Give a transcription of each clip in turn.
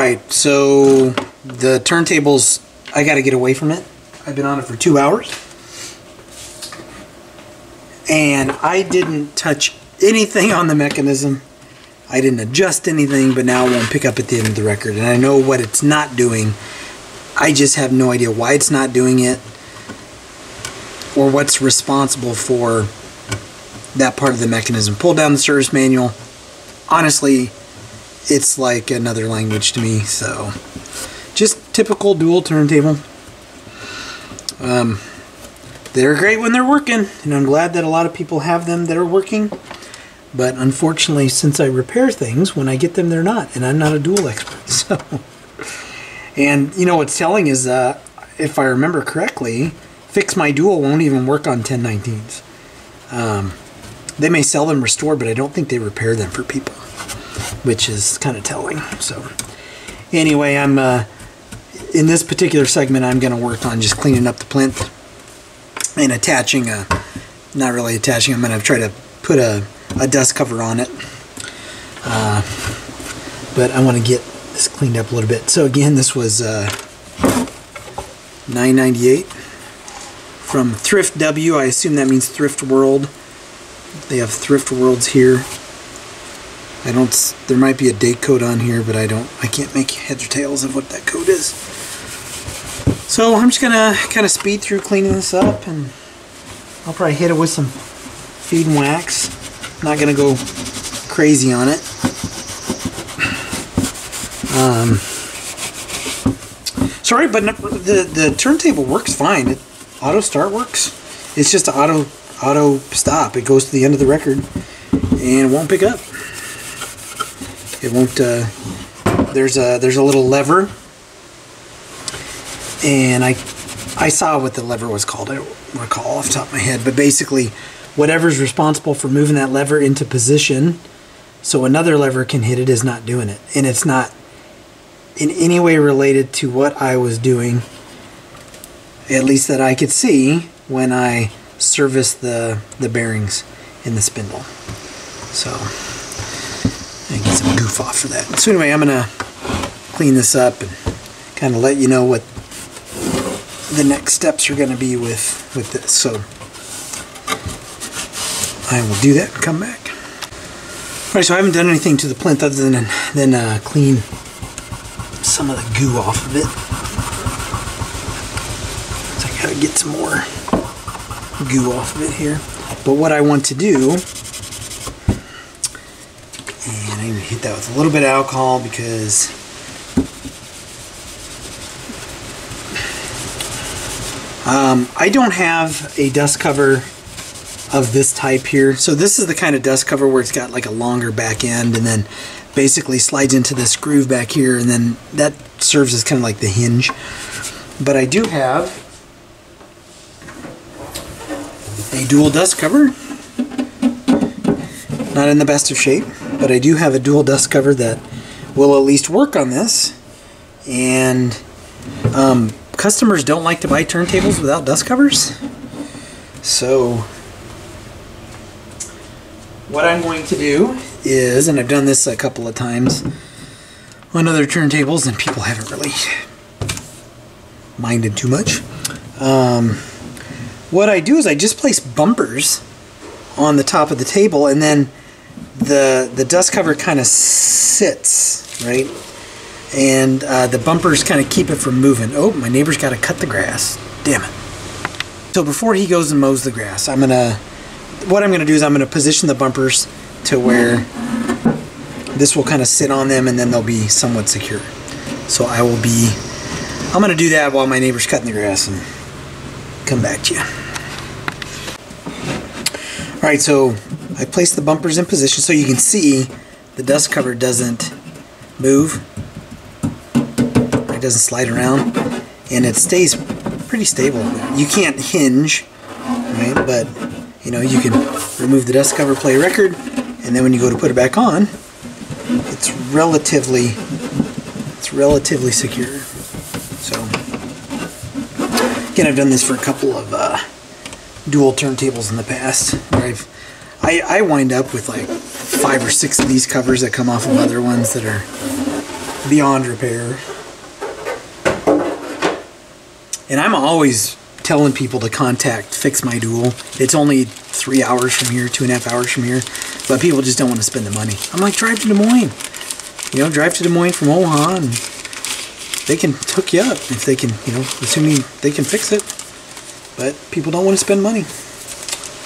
Alright, so the turntables, I gotta get away from it. I've been on it for 2 hours. And I didn't touch anything on the mechanism. I didn't adjust anything, but now it won't pick up at the end of the record. And I know what it's not doing. I just have no idea why it's not doing it, or what's responsible for that part of the mechanism. Pull down the service manual. Honestly, it's like another language to me. So, just typical dual turntable. They're great when they're working, and I'm glad that a lot of people have them that are working. But unfortunately, since I repair things, when I get them, they're not, and I'm not a dual expert. So, and you know what's telling is, if I remember correctly, Fix My Dual won't even work on 1019s. They may sell them restored, but I don't think they repair them for people, which is kind of telling. So, anyway, I'm in this particular segment, I'm going to work on just cleaning up the plinth and attaching not really attaching, I'm going to try to put a dust cover on it. But I want to get this cleaned up a little bit. So again, this was $9.98 from Thrift W. I assume that means Thrift World. They have Thrift Worlds here. There might be a date code on here, but I can't make heads or tails of what that code is. So I'm just gonna kind of speed through cleaning this up, and I'll probably hit it with some feed and wax. Not gonna go crazy on it. Sorry, but the turntable works fine. Auto start works. It's just auto stop. It goes to the end of the record and it won't pick up. It won't. There's a little lever, and I saw what the lever was called. I don't recall off the top of my head, but basically, whatever's responsible for moving that lever into position so another lever can hit it is not doing it, and it's not in any way related to what I was doing, at least that I could see when I serviced the bearings in the spindle. So I get some goof off for that. So anyway, I'm gonna clean this up and kind of let you know what the next steps are going to be with this. So I will do that and come back. Alright, so I haven't done anything to the plinth other than clean some of the goo off of it. So I gotta get some more goo off of it here. But what I want to do, and I'm going to hit that with a little bit of alcohol because I don't have a dust cover of this type here. So this is the kind of dust cover where it's got like a longer back end and then basically slides into this groove back here, and then that serves as kind of like the hinge. But I do have a dual dust cover. Not in the best of shape, but I do have a dual dust cover that will at least work on this. And customers don't like to buy turntables without dust covers. So what I'm going to do is, and I've done this a couple of times on other turntables and people haven't really minded too much. What I do is I just place bumpers on the top of the table, and then the dust cover kind of sits, right? And the bumpers kind of keep it from moving. Oh, my neighbor's got to cut the grass. Damn it. So before he goes and mows the grass, what I'm gonna do is I'm gonna position the bumpers to where this will kind of sit on them, and then they'll be somewhat secure. So I'm gonna do that while my neighbor's cutting the grass and come back to you. Alright, so I placed the bumpers in position so you can see the dust cover doesn't move. It doesn't slide around, and it stays pretty stable. You can't hinge, right? But you know, you can remove the dust cover, play a record, and then when you go to put it back on, it's relatively secure. So again, I've done this for a couple of dual turntables in the past, where I wind up with like 5 or 6 of these covers that come off of other ones that are beyond repair. And I'm always telling people to contact Fix My Dual. It's only 3 hours from here, 2.5 hours from here, but people just don't want to spend the money. I'm like, drive to Des Moines. You know, drive to Des Moines from Omaha, and they can hook you up if they can, you know, assuming they can fix it. But people don't want to spend money.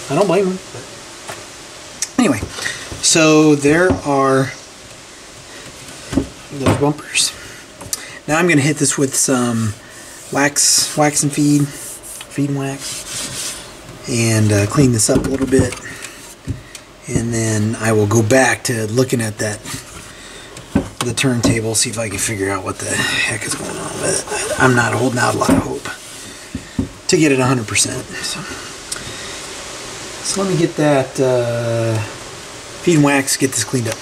I don't blame them. But anyway, so there are those bumpers. Now I'm going to hit this with some wax and feed and wax, and clean this up a little bit, and then I will go back to looking at the turntable, see if I can figure out what the heck is going on. But I'm not holding out a lot of hope to get it 100%. So let me get that feed and wax, get this cleaned up.